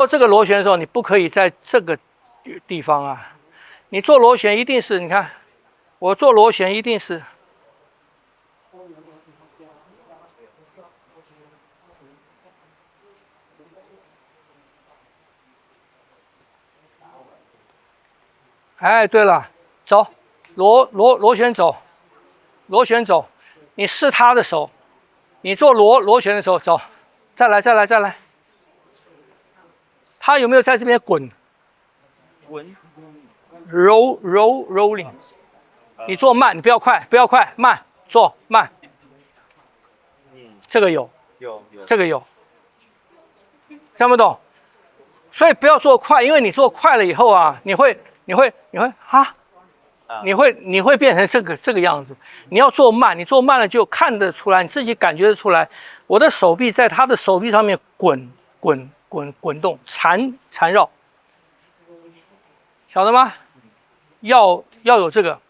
做这个螺旋的时候，你不可以在这个地方啊，你做螺旋一定是，你看我做螺旋一定是。哎，对了，走，螺旋走，螺旋走，你试他的手，你做螺旋的时候走，再来，他有没有在这边滚？滚 rolling， 你做慢，你不要快，慢，做慢。这个有，这个有，听不懂？所以不要做快，因为你做快了以后啊，你会啊。你会变成这个样子。你要做慢，你做慢了就看得出来，你自己感觉得出来。我的手臂在他的手臂上面滚动，缠绕，晓得吗？要有这个，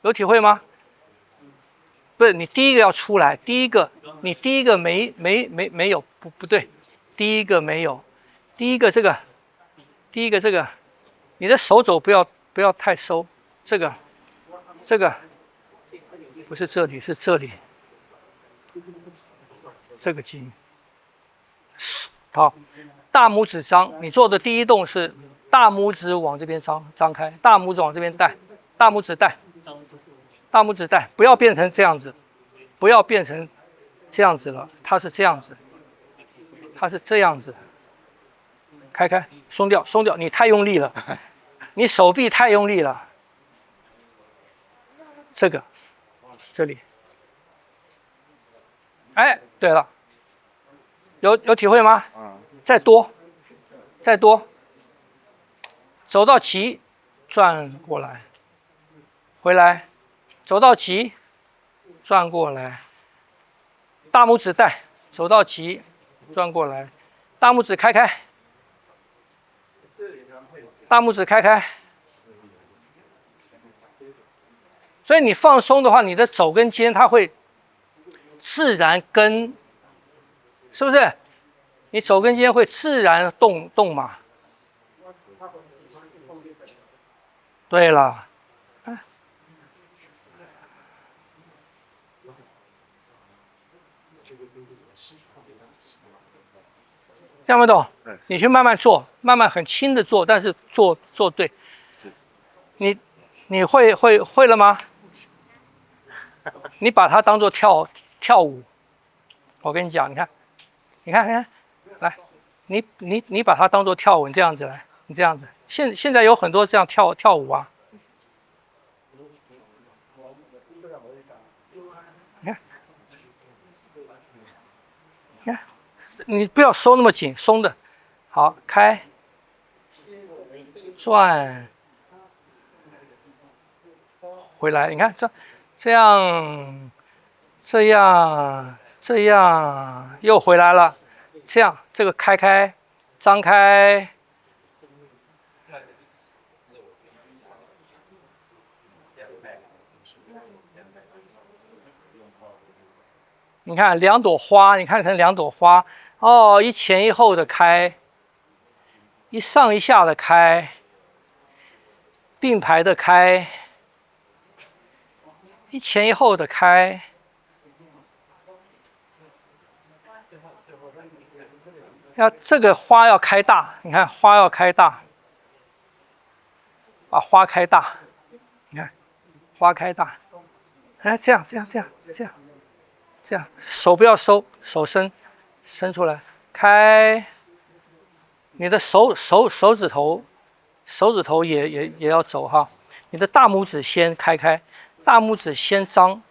有体会吗？不是，你第一个要出来，你第一个没有，不对，第一个没有，第一个这个，你的手肘不要太收。这个不是这里，是这里，这个筋。好，大拇指张，你做的第一动是大拇指往这边张开，大拇指往这边带，大拇指带，不要变成这样子，不要变成这样子了，它是这样子，开，松掉，你太用力了，你手臂太用力了。这里，哎，对了，有体会吗？再多，走到极，转过来，回来，走到极，转过来，大拇指带，走到极，转过来，大拇指开，大拇指开。所以你放松的话，你的肘跟肩它会自然跟，是不是？你肘跟肩会自然动嘛？对了，听不懂？你去慢慢做，慢慢很轻的做，但是做对。你会了吗？你把它当做跳舞。我跟你讲，你看，来，你把它当做跳舞，你这样子来，你这样子。现在有很多这样跳舞啊。你看，你不要收那么紧，松的。好，开，转，回来。你看这样又回来了。这样，这个开，张开。你看两朵花，你看成两朵花哦，一前一后的开，一上一下的开，并排的开，一前一后的开。这个花要开大，你看花要开大，把花开大，你看花开大，哎，这样，手不要收，手伸出来，开，你的手指头也要走哈，你的大拇指先开，大拇指先张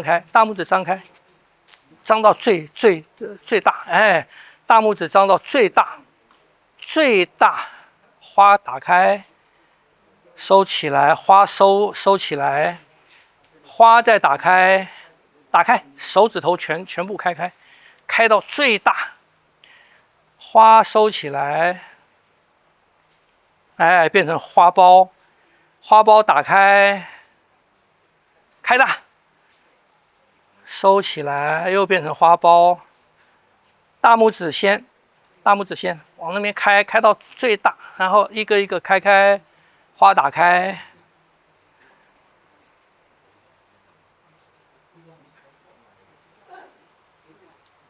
开，大拇指张开，张到最大，哎，大拇指张到最大，花打开，收起来，花收起来，花再打开，手指头全部开到最大，花收起来，哎，变成花苞，打开大，收起来，又变成花苞，大拇指先大拇指先往那边开，开到最大，然后一个一个开，花打开。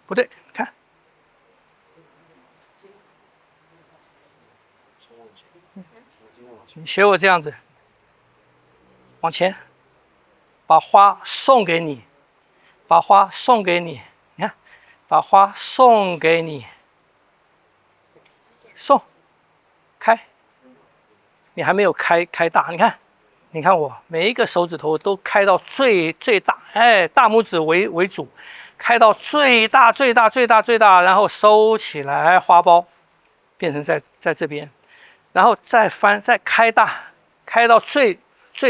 不对，看，你学我这样子，往前，把花送给你，把花送给你，你看，把花送给你，送，开，你还没有开大，你看，你看我每一个手指头都开到最大，哎，大拇指为主。开到最大，然后收起来，花苞变成在这边，然后再翻，再开大，开到最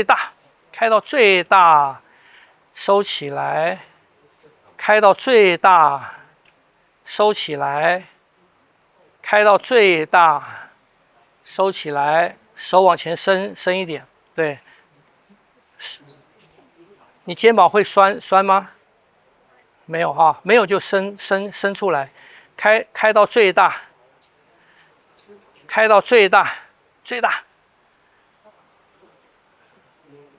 大，开到最大，收起来，开到最大，收起来，开到最大，收起来，手往前伸一点，对，你肩膀会酸吗？没有哈，没有就伸出来，开到最大，开到最大，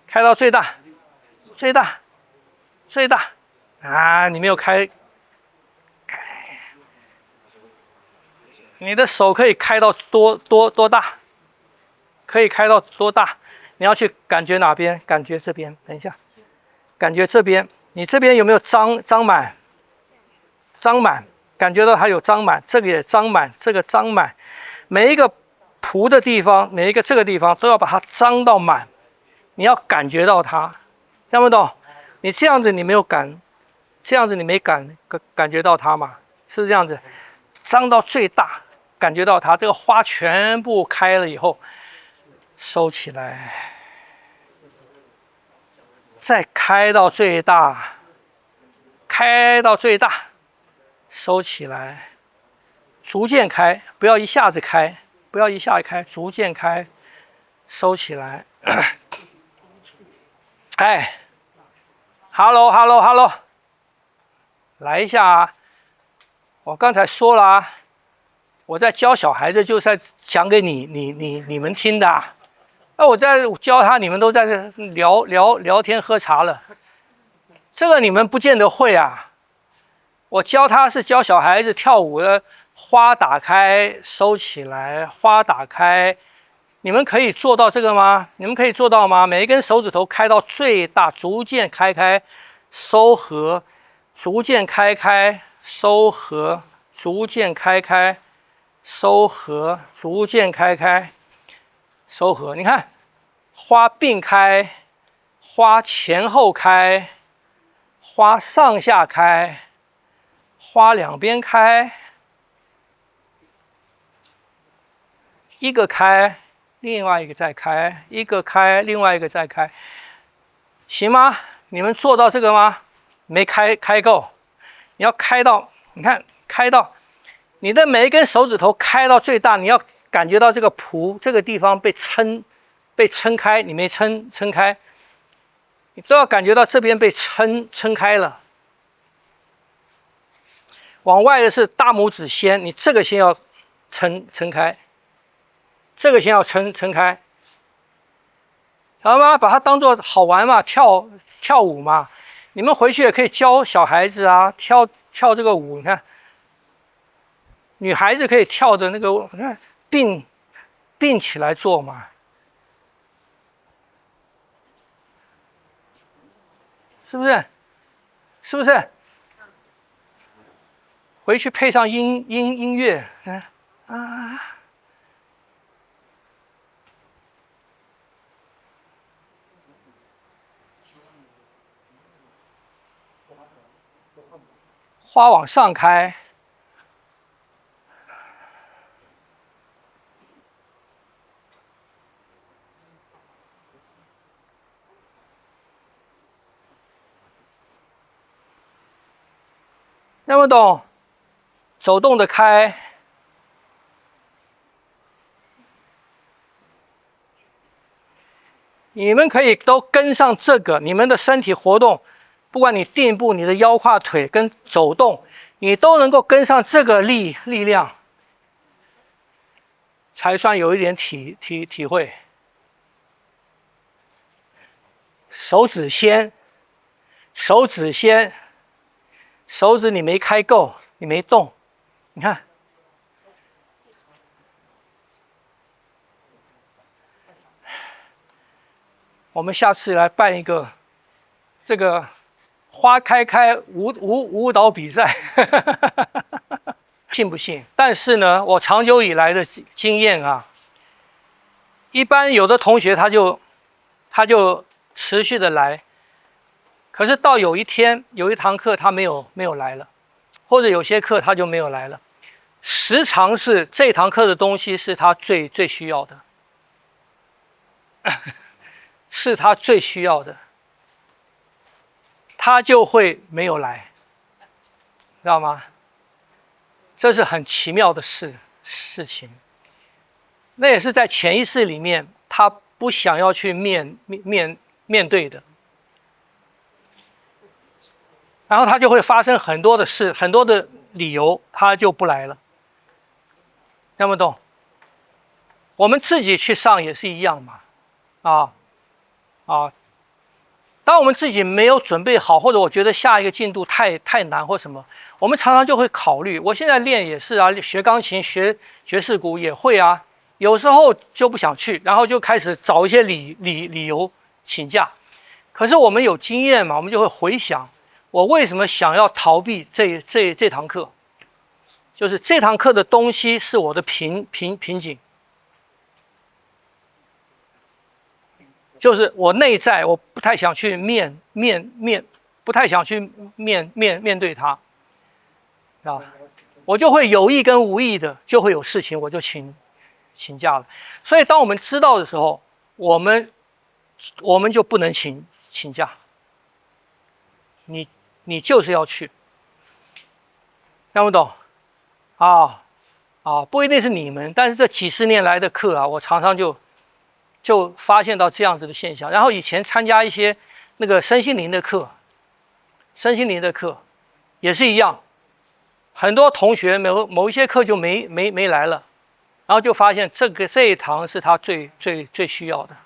开到最大，啊！你没有开，你的手可以开到多大？可以开到多大？你要去感觉哪边？感觉这边。等一下，感觉这边。你这边有没有张满？感觉到它有张满，这个也张满，这个张满，每一个蹼的地方，每一个这个地方都要把它张到满，你要感觉到它，听不懂？你这样子你没有感，这样子你没感觉到它嘛？是这样子，张到最大，感觉到它，这个花全部开了以后，收起来。再开到最大，收起来，逐渐开，不要一下子开，逐渐开，收起来。哎 ，hello， 来一下啊！我刚才说了啊，我在教小孩子，就是在讲给你们听的啊。那我在教他，你们都在这聊天喝茶了，这个你们不见得会啊。我教他是教小孩子跳舞的，花打开收起来，花打开，你们可以做到这个吗？你们可以做到吗？每一根手指头开到最大，逐渐开，收合，逐渐开，收合，逐渐开，收合，逐渐开。收合，你看，花并开，花前后开，花上下开，花两边开，一个开，另外一个再开，一个开，另外一个再开，行吗？你们做到这个吗？没开够，你要开到，你看开到你的每一根手指头开到最大，你要感觉到这个蹼这个地方被撑开，你没撑开，你都要感觉到这边被撑开了。往外的是大拇指先，你这个先要撑开，这个先要撑开，好吗？把它当作好玩嘛，跳舞嘛。你们回去也可以教小孩子啊，跳这个舞，你看，女孩子可以跳的那个，你看。并起来做嘛，是不是？回去配上音乐，啊，花往上开。听不懂？走动的开，你们可以都跟上这个，你们的身体活动，不管你踮步、你的腰胯腿跟走动，你都能够跟上这个力量，才算有一点体会。手指先，手指你没开够，你没动，你看。我们下次来办一个这个花开舞蹈比赛，信不信？但是呢，我长久以来的经验啊，一般有的同学他就持续的来，可是到有一天有一堂课他没有来了，或者有些课他就没有来了，时常是这堂课的东西是他最需要的。是他最需要的，他就会没有来，知道吗？这是很奇妙的事情。那也是在潜意识里面，他不想要去面对的，然后他就会发生很多的事，很多的理由，他就不来了。听不懂？我们自己去上也是一样嘛，当我们自己没有准备好，或者我觉得下一个进度太难或什么，我们常常就会考虑。我现在练也是啊，学钢琴、学爵士鼓也会啊，有时候就不想去，然后就开始找一些理由请假。可是我们有经验嘛，我们就会回想，我为什么想要逃避这堂课？就是这堂课的东西是我的瓶颈。就是我内在，我不太想去不太想去面对它，啊，我就会有意跟无意的就会有事情，我就请假了。所以当我们知道的时候，我们就不能请假，你就是要去，听不懂？不一定是你们，但是这几十年来的课啊，我常常就发现到这样子的现象。然后以前参加一些那个身心灵的课也是一样，很多同学某一些课就没来了，然后就发现这一堂是他最需要的。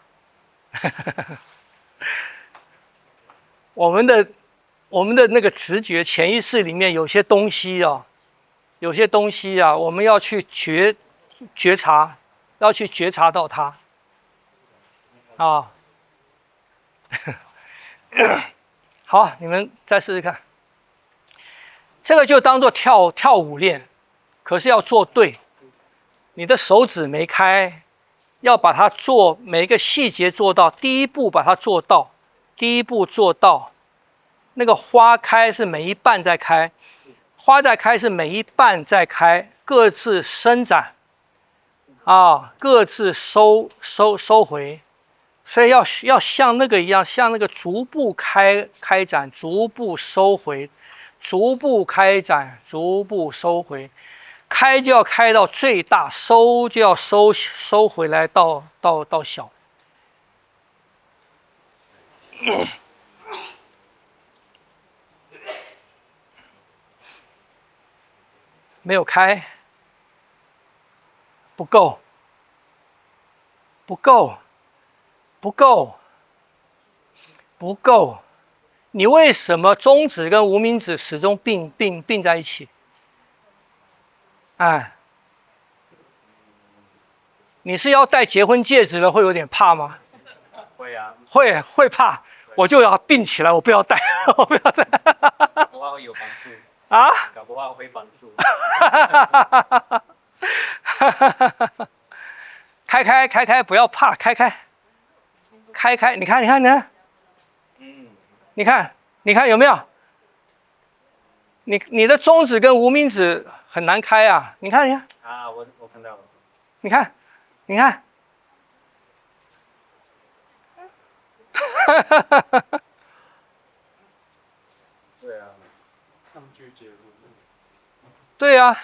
我们的那个直觉潜意识里面有些东西啊，我们要去觉察，要去觉察到它。好，你们再试试看。这个就当做跳舞练，可是要做对。你的手指没开，要把它做每一个细节做到。第一步把它做到，那个花开是每一瓣在开，花在开是每一瓣在开，各自伸展，各自收回。所以要像那个一样，像那个逐步开展，逐步收回，逐步开展，逐步收回，开就要开到最大，收就要收回来到小。没有开，不够。你为什么中指跟无名指始终并在一起？你是要戴结婚戒指了，会有点怕吗？会啊，会怕，我就要并起来，我不要戴，我不要戴。搞不好有帮助搞不好会帮助。开，不要怕，开，你看，你看有没有？你的中指跟无名指很难开啊，你看。我看到了。你看。对啊，抗拒结论。对啊，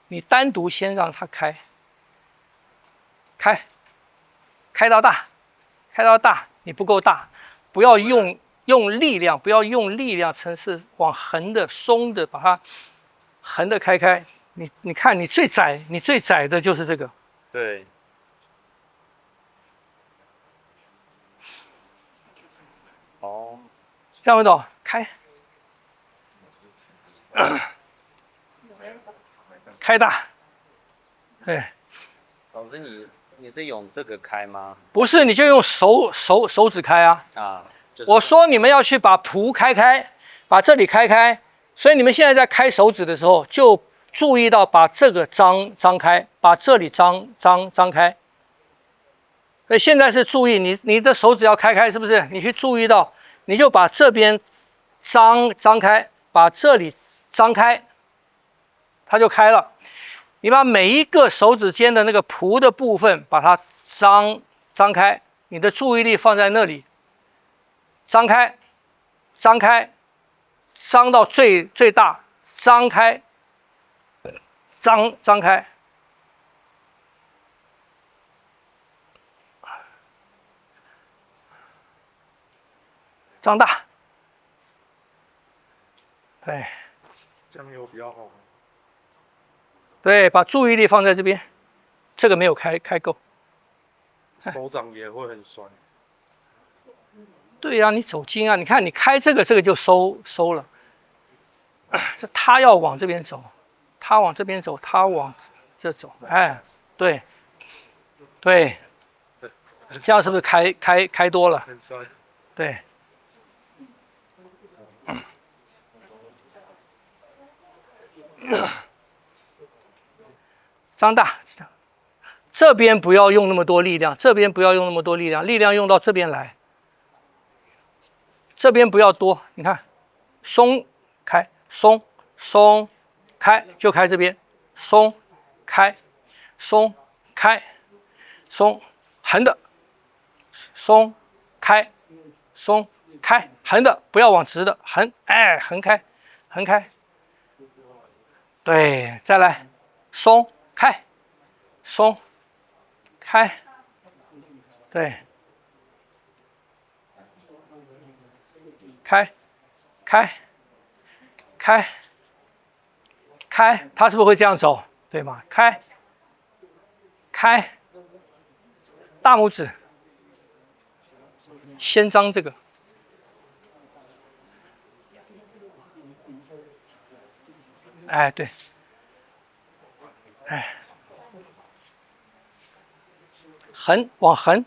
你单独先让它开到大，你不够大，不要用力量，城市往横的、松的把它横的开。你看，你最窄的就是这个。对。哦，这样不懂？开，开大，对，老师你是用这个开吗？不是你就用手指开啊。啊，就是我说你们要去把蹼开，把这里开，所以你们现在在开手指的时候，就注意到把这个张开，把这里张开。所以现在是注意你的手指要开，是不是？你去注意到，你就把这边张开，把这里张开，它就开了。你把每一个手指间的那个蹼的部分，把它张开，你的注意力放在那里，张开，张到最大，张开，张开。张大，对，这样有比较好。对，把注意力放在这边，这个没有开够。手掌也会很酸。对呀、你走筋啊！你看你开这个就收了。他要往这边走，他往这边走，他往这走，哎，对，对，这样是不是开多了？很酸。对。张大，这边不要用那么多力量，这边不要用那么多力量，力量用到这边来，这边不要多。你看，松开，松开，就开这边，松开，松开，松横的，松开，横的，不要往直的，横，哎，横开，对，再来，松开，松开，对，开，它是不是会这样走？对吗？开，大拇指，先张这个。哎，对，哎，往横，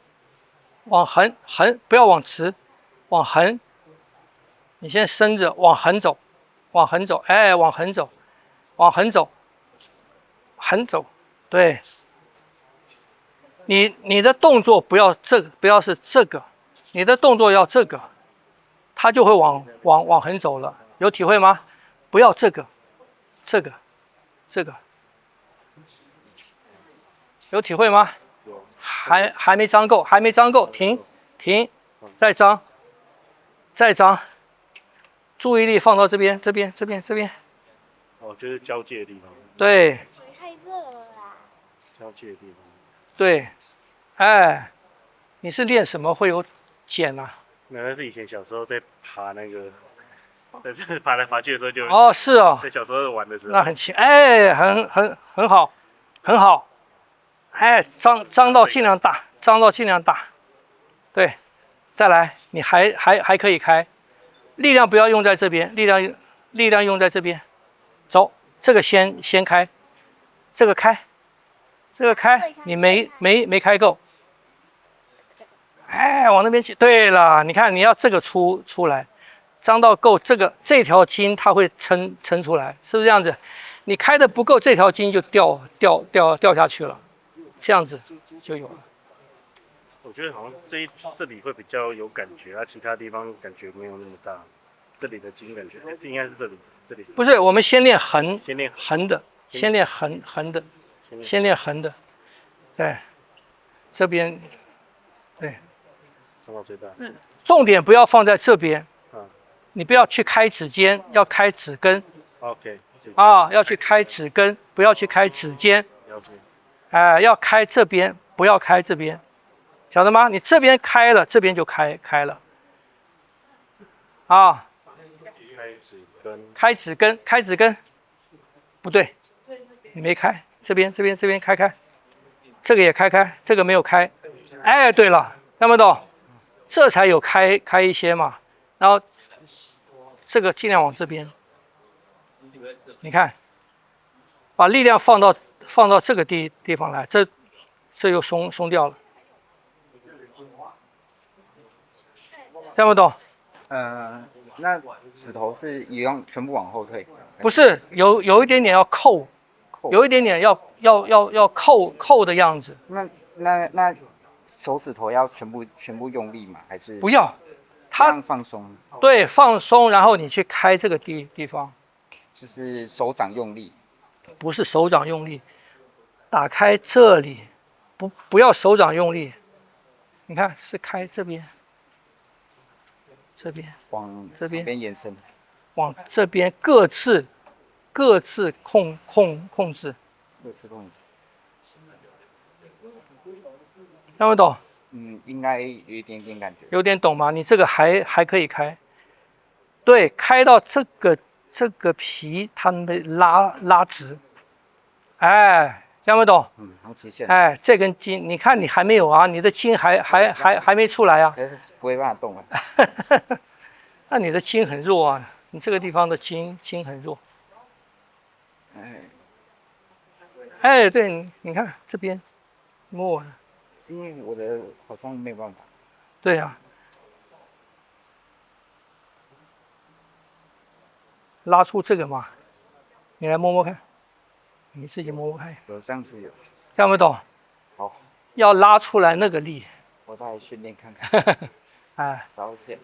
不要往直，往横。你先伸着往横走，哎，往横走，横走，对。你的动作不要是这个，你的动作要这个，它就会往横走了，有体会吗？不要这个，有体会吗？还没张够，停，再张，注意力放到这边。哦，就是交界的地方。对。太热了啦。交界的地方。对，哎，你是练什么会有茧啊？那是以前小时候在爬那个，爬来爬去的时候就。哦，是哦。在小时候玩的时候。那很轻，哎，很好，哎，张到尽量大，对，再来，你还可以开，力量不要用在这边，力量用在这边，走，这个先开，这个开，你没开够，哎，往那边去，对了，你看你要这个出来，张到够，这条筋它会撑出来，是不是这样子？你开的不够，这条筋就掉下去了，这样子就有了。我觉得好像这里会比较有感觉，其他地方感觉没有那么大。这里的筋感觉，这应该是这里。不是，我们先练横，先练横的，先练横的，对，这边，对，张到最大。重点不要放在这边，你不要去开指尖，要开指根。OK。要去开指根，不要去开指尖。哎，要开这边，不要开这边，晓得吗？你这边开了，这边就开了。啊。开指根，不对，你没开，这边开。这个也开，这个没有开。哎，对了，看不懂？这才有开一些嘛。然后这个尽量往这边，你看，把力量放到这个地方来，这又松掉了。看不懂？那指头是一样全部往后退？不是，有一点点要扣，有一点点要扣的样子。那手指头要全部用力吗？还是不要，它放松？对，放松，然后你去开这个地方，就是手掌用力，不是手掌用力，打开这里，不要手掌用力，你看是开这边，往这边延伸，往这边各自控制，各自控制。听不懂？应该有一点点感觉。有点懂吗？你这个还可以开，对，开到这个皮，它能拉直，哎，听不懂？好极限。哎，这根筋，你看你还没有啊，你的筋还没出来啊，不会办法动啊。那你的筋很弱啊，你这个地方的筋很弱。哎，对，你看这边摸。因为我的好像没有办法。对呀、拉出这个嘛，你来摸摸看，你自己摸摸看，有这样子有。看不懂？好，要拉出来那个力。我再训练看看。哎，早点。